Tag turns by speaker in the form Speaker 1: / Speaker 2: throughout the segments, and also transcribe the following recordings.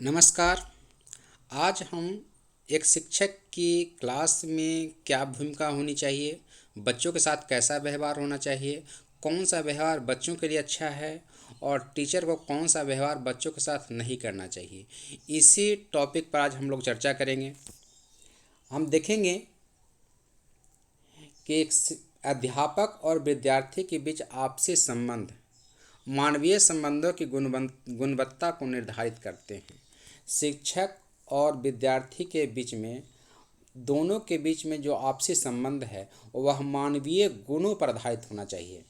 Speaker 1: नमस्कार। आज हम एक शिक्षक की क्लास में क्या भूमिका होनी चाहिए, बच्चों के साथ कैसा व्यवहार होना चाहिए, कौन सा व्यवहार बच्चों के लिए अच्छा है और टीचर को कौन सा व्यवहार बच्चों के साथ नहीं करना चाहिए, इसी टॉपिक पर आज हम लोग चर्चा करेंगे। हम देखेंगे कि अध्यापक और विद्यार्थी के बीच आपसी संबंध मानवीय संबंधों की गुणवत्ता को निर्धारित करते हैं। शिक्षक और विद्यार्थी के बीच में, दोनों के बीच में जो आपसी संबंध है वह मानवीय गुणों पर आधारित होना चाहिए।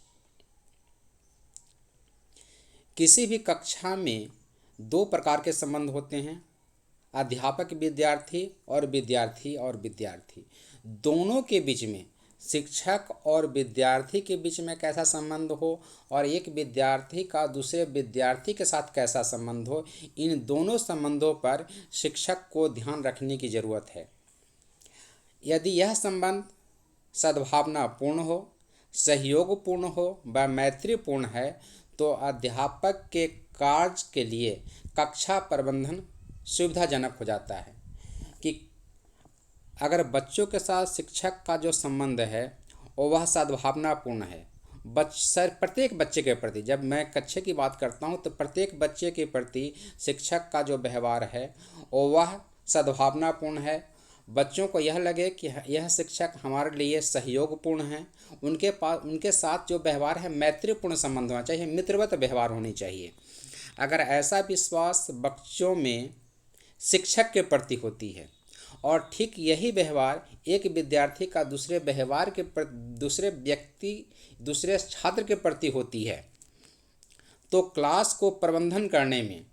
Speaker 1: किसी भी कक्षा में दो प्रकार के संबंध होते हैं, अध्यापक विद्यार्थी और विद्यार्थी और विद्यार्थी। दोनों के बीच में, शिक्षक और विद्यार्थी के बीच में कैसा संबंध हो और एक विद्यार्थी का दूसरे विद्यार्थी के साथ कैसा संबंध हो, इन दोनों संबंधों पर शिक्षक को ध्यान रखने की ज़रूरत है। यदि यह संबंध सद्भावनापूर्ण हो, सहयोगपूर्ण हो व मैत्रीपूर्ण है तो अध्यापक के कार्य के लिए कक्षा प्रबंधन सुविधाजनक हो जाता है। कि अगर बच्चों के साथ शिक्षक का जो संबंध है वह सद्भावनापूर्ण है, प्रत्येक बच्चे के प्रति, जब मैं कक्षा की बात करता हूँ तो प्रत्येक बच्चे के प्रति शिक्षक का जो व्यवहार है वह सद्भावनापूर्ण है, बच्चों को यह लगे कि यह शिक्षक हमारे लिए सहयोगपूर्ण है, उनके साथ जो व्यवहार है मैत्रीपूर्ण संबंध होना चाहिए, मित्रवत व्यवहार होनी चाहिए। अगर ऐसा विश्वास बच्चों में शिक्षक के प्रति होती है और ठीक यही व्यवहार एक विद्यार्थी का दूसरे छात्र के प्रति होती है तो क्लास को प्रबंधन करने में,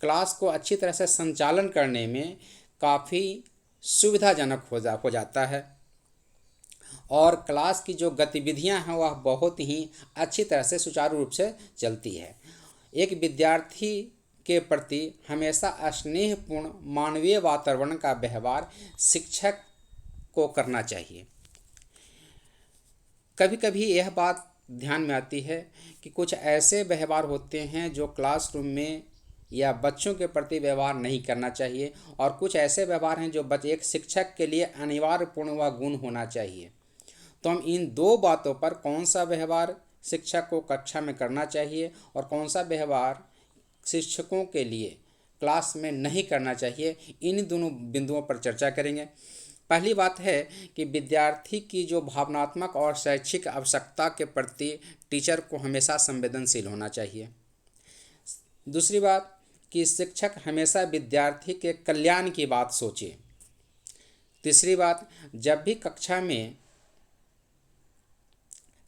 Speaker 1: क्लास को अच्छी तरह से संचालन करने में काफ़ी सुविधाजनक हो जाता है और क्लास की जो गतिविधियां हैं वह बहुत ही अच्छी तरह से सुचारू रूप से चलती है। एक विद्यार्थी के प्रति हमेशा स्नेहपूर्ण मानवीय वातावरण का व्यवहार शिक्षक को करना चाहिए। कभी कभी यह बात ध्यान में आती है कि कुछ ऐसे व्यवहार होते हैं जो क्लासरूम में या बच्चों के प्रति व्यवहार नहीं करना चाहिए और कुछ ऐसे व्यवहार हैं जो एक शिक्षक के लिए अनिवार्य पूर्ण व गुण होना चाहिए। तो हम इन दो बातों पर, कौन सा व्यवहार शिक्षक को कक्षा में करना चाहिए और कौन सा व्यवहार शिक्षकों के लिए क्लास में नहीं करना चाहिए, इन दोनों बिंदुओं पर चर्चा करेंगे। पहली बात है कि विद्यार्थी की जो भावनात्मक और शैक्षिक आवश्यकता के प्रति टीचर को हमेशा संवेदनशील होना चाहिए। दूसरी बात कि शिक्षक हमेशा विद्यार्थी के कल्याण की बात सोचे। तीसरी बात, जब भी कक्षा में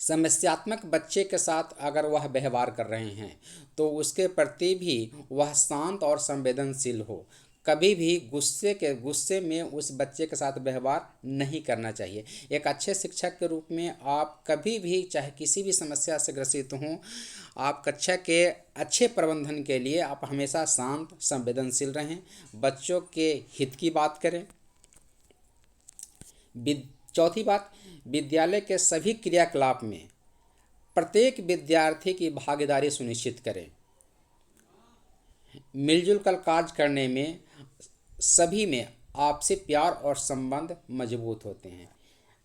Speaker 1: समस्यात्मक बच्चे के साथ अगर वह व्यवहार कर रहे हैं तो उसके प्रति भी वह शांत और संवेदनशील हो। कभी भी गुस्से में उस बच्चे के साथ व्यवहार नहीं करना चाहिए। एक अच्छे शिक्षक के रूप में आप कभी भी, चाहे किसी भी समस्या से ग्रसित हों, आप कक्षा के अच्छे प्रबंधन के लिए आप हमेशा शांत संवेदनशील रहें, बच्चों के हित की बात करें। चौथी बात, विद्यालय के सभी क्रियाकलाप में प्रत्येक विद्यार्थी की भागीदारी सुनिश्चित करें। मिलजुल कर कार्य करने में सभी में आपसी प्यार और संबंध मजबूत होते हैं।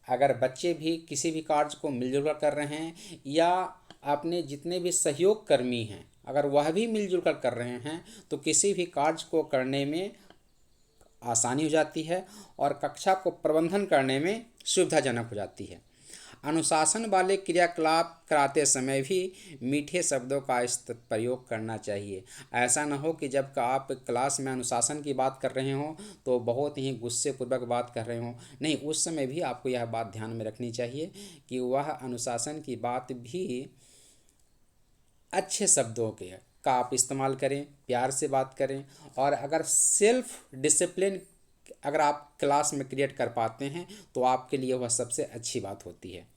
Speaker 1: अगर बच्चे भी किसी भी कार्य को मिलजुल कर कर रहे हैं या अपने जितने भी सहयोग कर्मी हैं अगर वह भी मिलजुल कर कर रहे हैं तो किसी भी कार्य को करने में आसानी हो जाती है और कक्षा को प्रबंधन करने में सुविधाजनक हो जाती है। अनुशासन वाले क्रियाकलाप कराते समय भी मीठे शब्दों का प्रयोग करना चाहिए। ऐसा न हो कि जब आप क्लास में अनुशासन की बात कर रहे हों तो बहुत ही गुस्से पूर्वक बात कर रहे हों। नहीं, उस समय भी आपको यह बात ध्यान में रखनी चाहिए कि वह अनुशासन की बात भी अच्छे शब्दों का आप इस्तेमाल करें, प्यार से बात करें। और अगर सेल्फ डिसिप्लिन अगर आप क्लास में क्रिएट कर पाते हैं तो आपके लिए वह सबसे अच्छी बात होती है।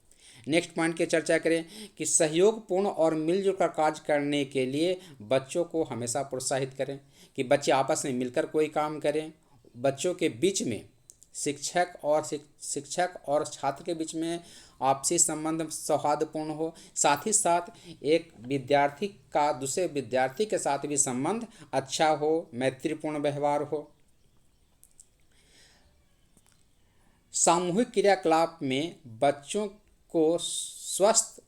Speaker 1: नेक्स्ट पॉइंट की चर्चा करें कि सहयोगपूर्ण और मिलजुल कर कार्य करने के लिए बच्चों को हमेशा प्रोत्साहित करें कि बच्चे आपस में मिलकर कोई काम करें। बच्चों के बीच में शिक्षक और छात्र के बीच में आपसी संबंध सौहार्दपूर्ण हो, साथ ही साथ एक विद्यार्थी का दूसरे विद्यार्थी के साथ भी संबंध अच्छा हो, मैत्रीपूर्ण व्यवहार हो। सामूहिक क्रियाकलाप में बच्चों को स्वस्थ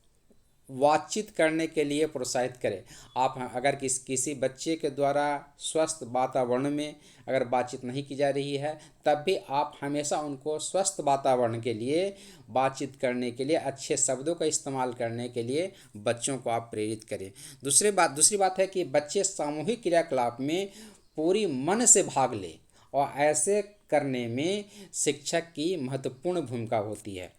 Speaker 1: बातचीत करने के लिए प्रोत्साहित करें। आप अगर किसी बच्चे के द्वारा स्वस्थ वातावरण में अगर बातचीत नहीं की जा रही है, तब भी आप हमेशा उनको स्वस्थ वातावरण के लिए बातचीत करने के लिए, अच्छे शब्दों का इस्तेमाल करने के लिए बच्चों को आप प्रेरित करें। दूसरी बात है कि बच्चे सामूहिक क्रियाकलाप में पूरी मन से भाग लें, और ऐसे करने में शिक्षक की महत्वपूर्ण भूमिका होती है।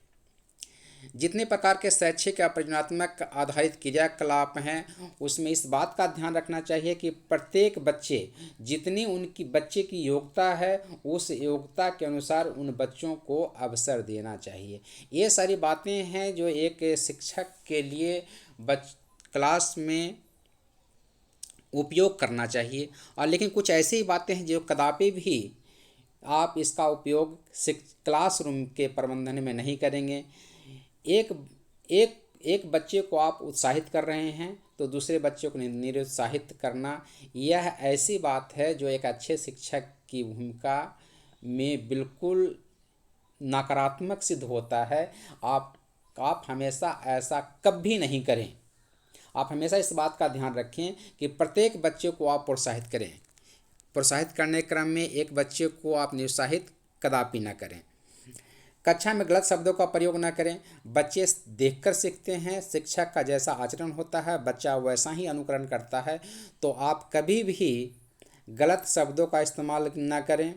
Speaker 1: जितने प्रकार के शैक्षिक या परियोजनात्मक आधारित क्रियाकलाप हैं, उसमें इस बात का ध्यान रखना चाहिए कि प्रत्येक बच्चे जितनी उनकी बच्चे की योग्यता है, उस योग्यता के अनुसार उन बच्चों को अवसर देना चाहिए। ये सारी बातें हैं जो एक शिक्षक के लिए क्लास में उपयोग करना चाहिए। और लेकिन कुछ ऐसी बातें हैं जो कदापि भी आप इसका उपयोग क्लासरूम के प्रबंधन में नहीं करेंगे। एक एक एक बच्चे को आप उत्साहित कर रहे हैं तो दूसरे बच्चे को निरुत्साहित करना, यह ऐसी बात है जो एक अच्छे शिक्षक की भूमिका में बिल्कुल नकारात्मक सिद्ध होता है। आप हमेशा ऐसा कभी नहीं करें। आप हमेशा इस बात का ध्यान रखें कि प्रत्येक बच्चे को आप प्रोत्साहित करें। प्रोत्साहित करने क्रम में एक बच्चे को आप निरुत्साहित कदापि न करें। कक्षा में गलत शब्दों का प्रयोग न करें। बच्चे देखकर सीखते हैं, शिक्षक का जैसा आचरण होता है बच्चा वैसा ही अनुकरण करता है। तो आप कभी भी गलत शब्दों का इस्तेमाल न करें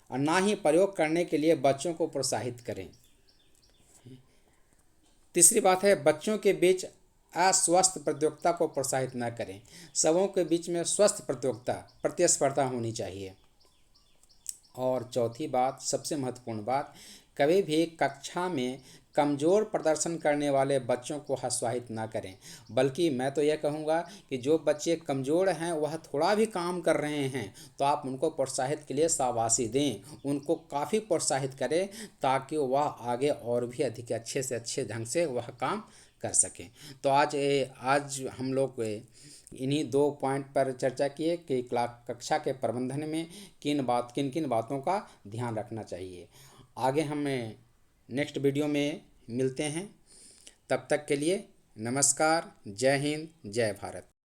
Speaker 1: और ना ही प्रयोग करने के लिए बच्चों को प्रोत्साहित करें। तीसरी बात है, बच्चों के बीच अस्वस्थ प्रतियोगिता को प्रोत्साहित न करें। सबों के बीच में स्वस्थ प्रतिस्पर्धा होनी चाहिए। और चौथी बात, सबसे महत्वपूर्ण बात, कभी भी कक्षा में कमज़ोर प्रदर्शन करने वाले बच्चों को हतोत्साहित ना करें। बल्कि मैं तो यह कहूँगा कि जो बच्चे कमज़ोर हैं वह थोड़ा भी काम कर रहे हैं तो आप उनको प्रोत्साहित के लिए शाबाशी दें, उनको काफ़ी प्रोत्साहित करें ताकि वह आगे और भी अधिक अच्छे से अच्छे ढंग से वह काम कर सकें। तो आज हम लोग इन्हीं 2 पॉइंट पर चर्चा किए कि कक्षा के प्रबंधन में किन किन बातों का ध्यान रखना चाहिए। आगे हमें नेक्स्ट वीडियो में मिलते हैं। तब तक के लिए नमस्कार। जय हिंद, जय भारत।